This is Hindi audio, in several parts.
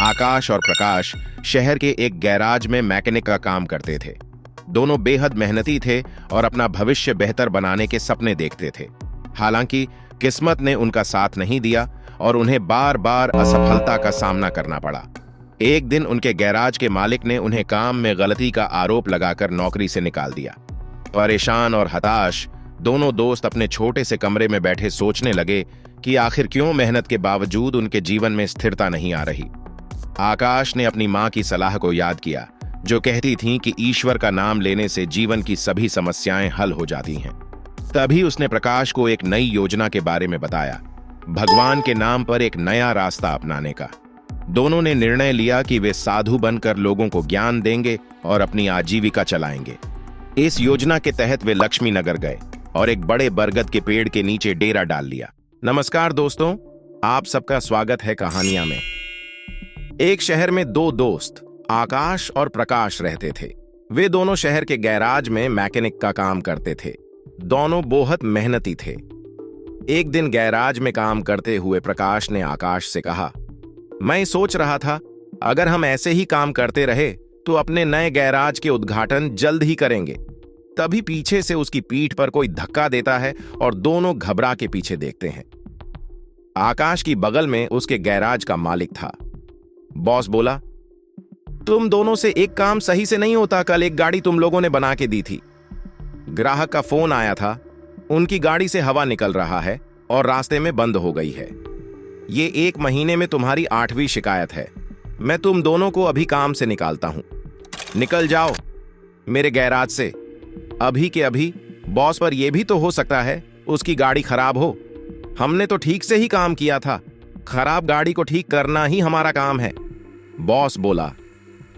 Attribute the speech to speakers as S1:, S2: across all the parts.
S1: आकाश और प्रकाश शहर के एक गैराज में मैकेनिक का काम करते थे। दोनों बेहद मेहनती थे और अपना भविष्य बेहतर बनाने के सपने देखते थे। हालांकि किस्मत ने उनका साथ नहीं दिया और उन्हें बार बार असफलता का सामना करना पड़ा। एक दिन उनके गैराज के मालिक ने उन्हें काम में गलती का आरोप लगाकर नौकरी से निकाल दिया। परेशान और हताश दोनों दोस्त अपने छोटे से कमरे में बैठे सोचने लगे कि आखिर क्यों मेहनत के बावजूद उनके जीवन में स्थिरता नहीं आ रही। आकाश ने अपनी मां की सलाह को याद किया, जो कहती थीं कि ईश्वर का नाम लेने से जीवन की सभी समस्याएं हल हो जाती हैं। तभी उसने प्रकाश को एक नई योजना के बारे में बताया, भगवान के नाम पर एक नया रास्ता अपनाने का। दोनों ने निर्णय लिया कि वे साधु बनकर लोगों को ज्ञान देंगे और अपनी आजीविका चलाएंगे। इस योजना के तहत वे लक्ष्मी नगर गए और एक बड़े बरगद के पेड़ के नीचे डेरा डाल लिया। नमस्कार दोस्तों, आप सबका स्वागत है कहानियां में। एक शहर में दो दोस्त आकाश और प्रकाश रहते थे। वे दोनों शहर के गैराज में मैकेनिक का काम करते थे। दोनों बहुत मेहनती थे। एक दिन गैराज में काम करते हुए प्रकाश ने आकाश से कहा, मैं सोच रहा था अगर हम ऐसे ही काम करते रहे तो अपने नए गैराज के उद्घाटन जल्द ही करेंगे। तभी पीछे से उसकी पीठ पर कोई धक्का देता है और दोनों घबरा के पीछे देखते हैं। आकाश की बगल में उसके गैराज का मालिक था। बॉस बोला, तुम दोनों से एक काम सही से नहीं होता। कल एक गाड़ी तुम लोगों ने बना के दी थी। ग्राहक का फोन आया था, उनकी गाड़ी से हवा निकल रहा है और रास्ते में बंद हो गई है। ये 1 महीने में तुम्हारी 8वीं शिकायत है। मैं तुम दोनों को अभी काम से निकालता हूं। निकल जाओ मेरे गैराज से अभी के अभी। बॉस, पर यह भी तो हो सकता है उसकी गाड़ी खराब हो। हमने तो ठीक से ही काम किया था। खराब गाड़ी को ठीक करना ही हमारा काम है। बॉस बोला,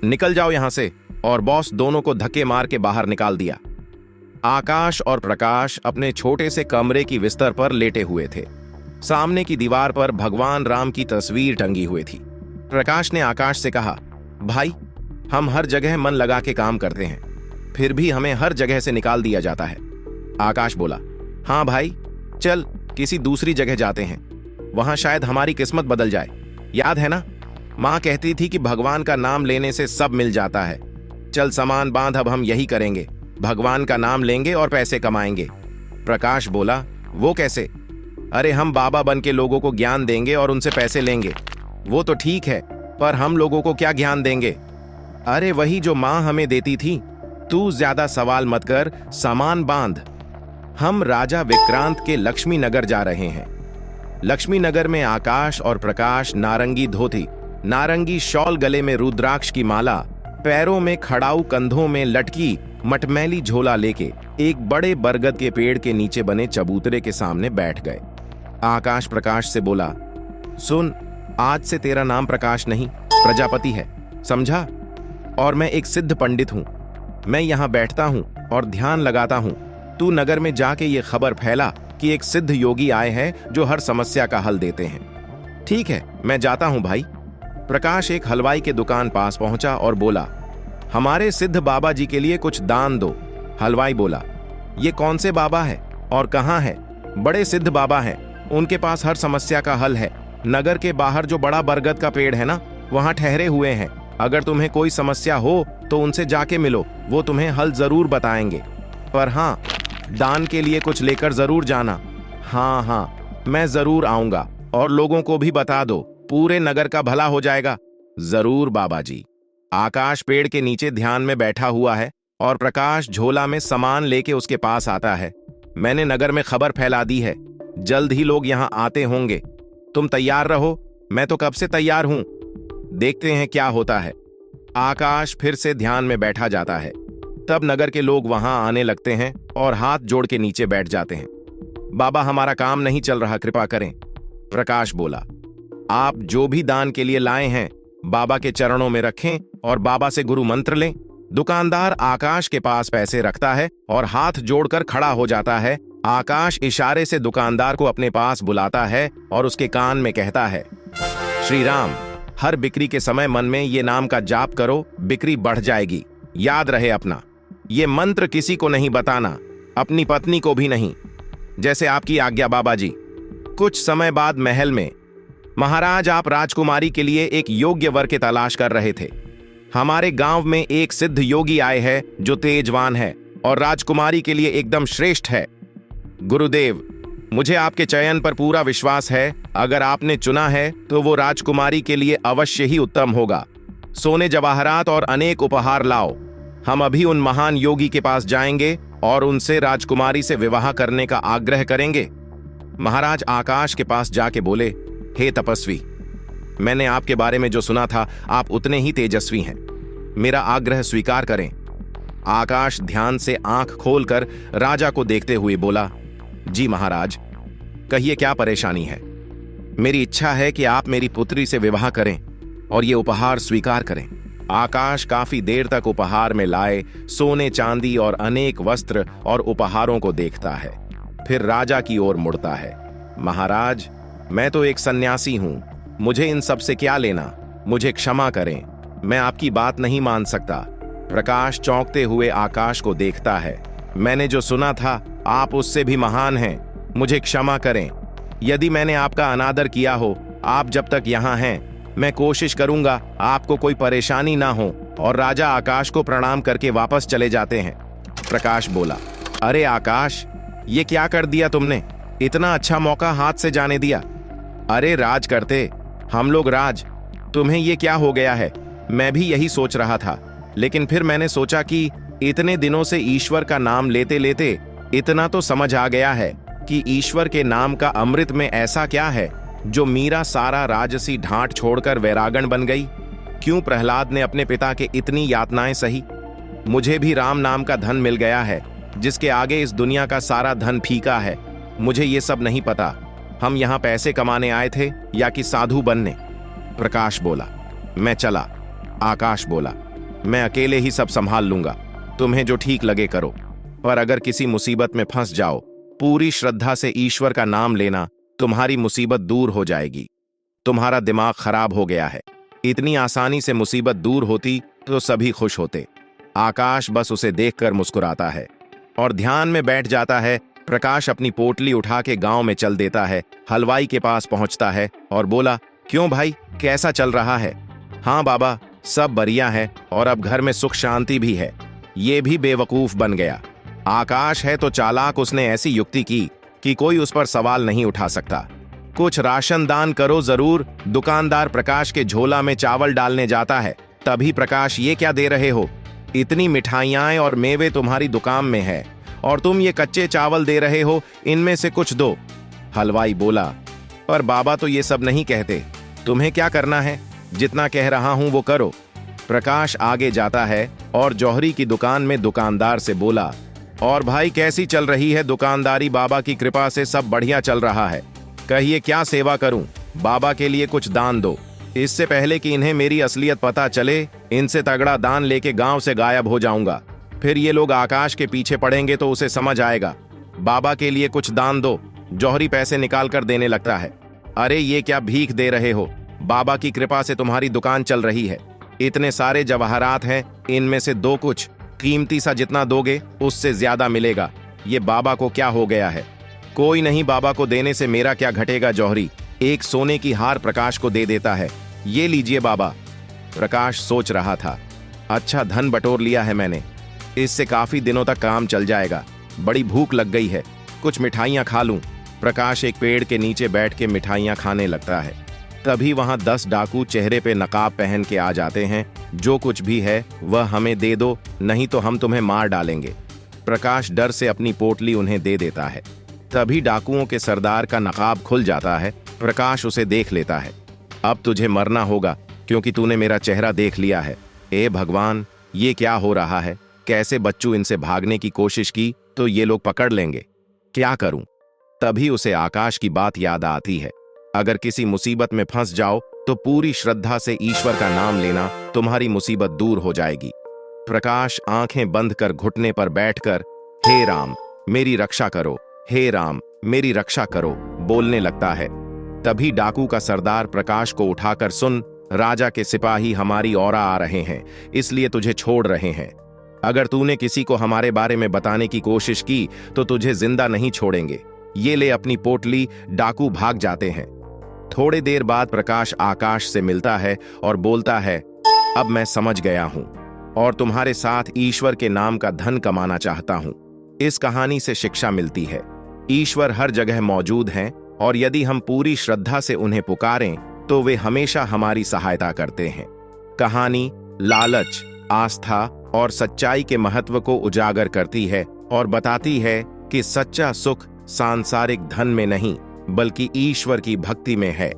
S1: निकल जाओ यहां से। और बॉस दोनों को धक्के मार के बाहर निकाल दिया। आकाश और प्रकाश अपने छोटे से कमरे की बिस्तर पर लेटे हुए थे। सामने की दीवार पर भगवान राम की तस्वीर टंगी हुई थी। प्रकाश ने आकाश से कहा, भाई, हम हर जगह मन लगा के काम करते हैं, फिर भी हमें हर जगह से निकाल दिया जाता है। आकाश बोला, हाँ भाई, चल किसी दूसरी जगह जाते हैं, वहां शायद हमारी किस्मत बदल जाए। याद है ना, मां कहती थी कि भगवान का नाम लेने से सब मिल जाता है। चल सामान बांध, अब हम यही करेंगे। भगवान का नाम लेंगे और पैसे कमाएंगे। प्रकाश बोला, वो कैसे? अरे हम बाबा बन के लोगों को ज्ञान देंगे और उनसे पैसे लेंगे। वो तो ठीक है, पर हम लोगों को क्या ज्ञान देंगे? अरे वही जो मां हमें देती थी। तू ज्यादा सवाल मत कर, सामान बांध। हम राजा विक्रांत के लक्ष्मी नगर जा रहे हैं। लक्ष्मी नगर में आकाश और प्रकाश नारंगी धोती, नारंगी शॉल, गले में रुद्राक्ष की माला, पैरों में खड़ाऊ, कंधों में लटकी मटमैली झोला लेके एक बड़े बरगद के पेड़ के नीचे बने चबूतरे के सामने बैठ गए। आकाश प्रकाश से बोला, सुन, आज से तेरा नाम प्रकाश नहीं प्रजापति है, समझा? और मैं एक सिद्ध पंडित हूं। मैं यहां बैठता हूं और ध्यान लगाता हूं। तू नगर में जाके ये खबर फैला कि एक सिद्ध योगी आए हैं जो हर समस्या का हल देते हैं। ठीक है, मैं जाता हूं भाई। प्रकाश एक हलवाई के दुकान पास पहुंचा और बोला, हमारे सिद्ध बाबा जी के लिए कुछ दान दो। हलवाई बोला, ये कौन से बाबा है और कहां है? बड़े सिद्ध बाबा हैं, उनके पास हर समस्या का हल है। नगर के बाहर जो बड़ा बरगद का पेड़ है ना, वहां ठहरे हुए हैं। अगर तुम्हें कोई समस्या हो तो उनसे जाके मिलो, वो तुम्हें हल जरूर बताएंगे। पर हाँ, दान के लिए कुछ लेकर जरूर जाना। हाँ हाँ, मैं जरूर आऊंगा और लोगों को भी बता दो, पूरे नगर का भला हो जाएगा। जरूर बाबा जी। आकाश पेड़ के नीचे ध्यान में बैठा हुआ है और प्रकाश झोला में सामान लेके उसके पास आता है। मैंने नगर में खबर फैला दी है, जल्द ही लोग यहां आते होंगे। तुम तैयार रहो, मैं तो कब से तैयार हूं। देखते हैं क्या होता है। आकाश फिर से ध्यान में बैठा जाता है। तब नगर के लोग वहां आने लगते हैं और हाथ जोड़ के नीचे बैठ जाते हैं। बाबा, हमारा काम नहीं चल रहा, कृपा करें। प्रकाश बोला, आप जो भी दान के लिए लाए हैं बाबा के चरणों में रखें और बाबा से गुरु मंत्र लें। दुकानदार आकाश के पास पैसे रखता है और हाथ जोड़कर खड़ा हो जाता है। आकाश इशारे से दुकानदार को अपने पास बुलाता है और उसके कान में कहता है, श्री राम, हर बिक्री के समय मन में ये नाम का जाप करो, बिक्री बढ़ जाएगी। याद रहे अपना, ये मंत्र किसी को नहीं बताना, अपनी पत्नी को भी नहीं। जैसे आपकी आज्ञा बाबा जी। कुछ समय बाद महल में महाराज, आप राजकुमारी के लिए एक योग्य वर की तलाश कर रहे थे। हमारे गांव में एक सिद्ध योगी आए हैं जो तेजवान है और राजकुमारी के लिए एकदम श्रेष्ठ है। गुरुदेव, मुझे आपके चयन पर पूरा विश्वास है। अगर आपने चुना है तो वो राजकुमारी के लिए अवश्य ही उत्तम होगा। सोने जवाहरात और अनेक उपहार लाओ। हम अभी उन महान योगी के पास जाएंगे और उनसे राजकुमारी से विवाह करने का आग्रह करेंगे। महाराज आकाश के पास जाके बोले, हे तपस्वी, मैंने आपके बारे में जो सुना था, आप उतने ही तेजस्वी हैं। मेरा आग्रह स्वीकार करें। आकाश ध्यान से आंख खोलकर राजा को देखते हुए बोला, जी महाराज, कहिए क्या परेशानी है। मेरी इच्छा है कि आप मेरी पुत्री से विवाह करें और ये उपहार स्वीकार करें। आकाश काफी देर तक उपहार में लाए सोने चांदी और अनेक वस्त्र और उपहारों को देखता है, फिर राजा की ओर मुड़ता है। महाराज, मैं तो एक सन्यासी हूं, मुझे इन सब से क्या लेना। मुझे क्षमा करें, मैं आपकी बात नहीं मान सकता। प्रकाश चौंकते हुए आकाश को देखता है। मैंने जो सुना था, आप उससे भी महान हैं। मुझे क्षमा करें यदि मैंने आपका अनादर किया हो। आप जब तक यहाँ हैं, मैं कोशिश करूंगा आपको कोई परेशानी ना हो। और राजा आकाश को प्रणाम करके वापस चले जाते हैं। प्रकाश बोला, अरे आकाश, ये क्या कर दिया तुमने? इतना अच्छा मौका हाथ से जाने दिया। अरे राज करते, हम लोग राज, तुम्हें ये क्या हो गया है? मैं भी यही सोच रहा था, लेकिन फिर मैंने सोचा कि इतने दिनों से ईश्वर का नाम लेते लेते इतना तो समझ आ गया है कि ईश्वर के नाम का अमृत में ऐसा क्या है जो मीरा सारा राजसी ढांट छोड़कर वैरागण बन गई। क्यों प्रहलाद ने अपने पिता के इतनी यातनाएं सही? मुझे भी राम नाम का धन मिल गया है, जिसके आगे इस दुनिया का सारा धन फीका है। मुझे ये सब नहीं पता, हम यहाँ पैसे कमाने आए थे या कि साधु बनने। प्रकाश बोला, मैं चला। आकाश बोला, मैं अकेले ही सब संभाल लूंगा, तुम्हें जो ठीक लगे करो। पर अगर किसी मुसीबत में फंस जाओ, पूरी श्रद्धा से ईश्वर का नाम लेना, तुम्हारी मुसीबत दूर हो जाएगी। तुम्हारा दिमाग खराब हो गया है। इतनी आसानी से मुसीबत दूर होती तो सभी खुश होते। आकाश बस उसे देखकर मुस्कुराता है और ध्यान में बैठ जाता है। प्रकाश अपनी पोटली उठा के गांव में चल देता है। हलवाई के पास पहुंचता है और बोला, क्यों भाई, कैसा चल रहा है? हाँ बाबा, सब बढ़िया है और अब घर में सुख शांति भी है। ये भी बेवकूफ बन गया। आकाश है तो चालाक, उसने ऐसी युक्ति की कि कोई उस पर सवाल नहीं उठा सकता। कुछ राशन दान करो जरूर। दुकानदार प्रकाश के झोला में चावल डालने जाता है। तभी प्रकाश, ये क्या दे रहे हो? इतनी मिठाइयां और मेवे तुम्हारी दुकान में है और तुम ये कच्चे चावल दे रहे हो, इनमें से कुछ दो। हलवाई बोला, पर बाबा तो ये सब नहीं कहते। तुम्हें क्या करना है? जितना कह रहा हूं वो करो। प्रकाश आगे जाता है और जौहरी की दुकान में दुकानदार से बोला, और भाई कैसी चल रही है दुकानदारी? बाबा की कृपा से सब बढ़िया चल रहा है। कहिए क्या सेवा करूं? बाबा के लिए कुछ दान दो। इससे पहले कि इन्हें मेरी असलियत पता चले, इनसे तगड़ा दान लेके गांव से गायब हो जाऊंगा। फिर ये लोग आकाश के पीछे पड़ेंगे तो उसे समझ आएगा। बाबा के लिए कुछ दान दो। जौहरी पैसे निकाल कर देने लगता है। अरे ये क्या भीख दे रहे हो? बाबा की कृपा से तुम्हारी दुकान चल रही है। इतने सारे जवाहरात हैं, इनमें से दो कुछ कीमती सा, जितना दोगे उससे ज्यादा मिलेगा। ये बाबा को क्या हो गया है? कोई नहीं, बाबा को देने से मेरा क्या घटेगा? जौहरी एक सोने की हार प्रकाश को दे देता है। ये लीजिए बाबा। प्रकाश सोच रहा था, अच्छा धन बटोर लिया है मैंने, इससे काफी दिनों तक काम चल जाएगा। बड़ी भूख लग गई है, कुछ मिठाइयां खा लूं। प्रकाश एक पेड़ के नीचे बैठ के मिठाइयां खाने लगता है। तभी वहां 10 डाकू चेहरे पे नकाब पहन के आ जाते हैं। जो कुछ भी है वह हमें दे दो, नहीं तो हम तुम्हें मार डालेंगे। प्रकाश डर से अपनी पोटली उन्हें दे देता है। तभी डाकुओं के सरदार का नकाब खुल जाता है। प्रकाश उसे देख लेता है। अब तुझे मरना होगा, क्योंकि तूने मेरा चेहरा देख लिया है। ए भगवान, ये क्या हो रहा है? कैसे बच्चू इनसे भागने की कोशिश की तो ये लोग पकड़ लेंगे, क्या करूं? तभी उसे आकाश की बात याद आती है। अगर किसी मुसीबत में फंस जाओ तो पूरी श्रद्धा से ईश्वर का नाम लेना, तुम्हारी मुसीबत दूर हो जाएगी। प्रकाश आंखें बंद कर घुटने पर बैठकर, हे राम मेरी रक्षा करो, हे राम मेरी रक्षा करो, बोलने लगता है। तभी डाकू का सरदार प्रकाश को उठाकर, सुन, राजा के सिपाही हमारी ओर आ रहे हैं, इसलिए तुझे छोड़ रहे हैं। अगर तूने किसी को हमारे बारे में बताने की कोशिश की तो तुझे जिंदा नहीं छोड़ेंगे। ये ले अपनी पोटली। डाकू भाग जाते हैं। थोड़ी देर बाद प्रकाश आकाश से मिलता है और बोलता है, अब मैं समझ गया हूं और तुम्हारे साथ ईश्वर के नाम का धन कमाना चाहता हूं। इस कहानी से शिक्षा मिलती है, ईश्वर हर जगह मौजूद हैं और यदि हम पूरी श्रद्धा से उन्हें पुकारें तो वे हमेशा हमारी सहायता करते हैं। कहानी लालच, आस्था और सच्चाई के महत्व को उजागर करती है और बताती है कि सच्चा सुख सांसारिक धन में नहीं बल्कि ईश्वर की भक्ति में है।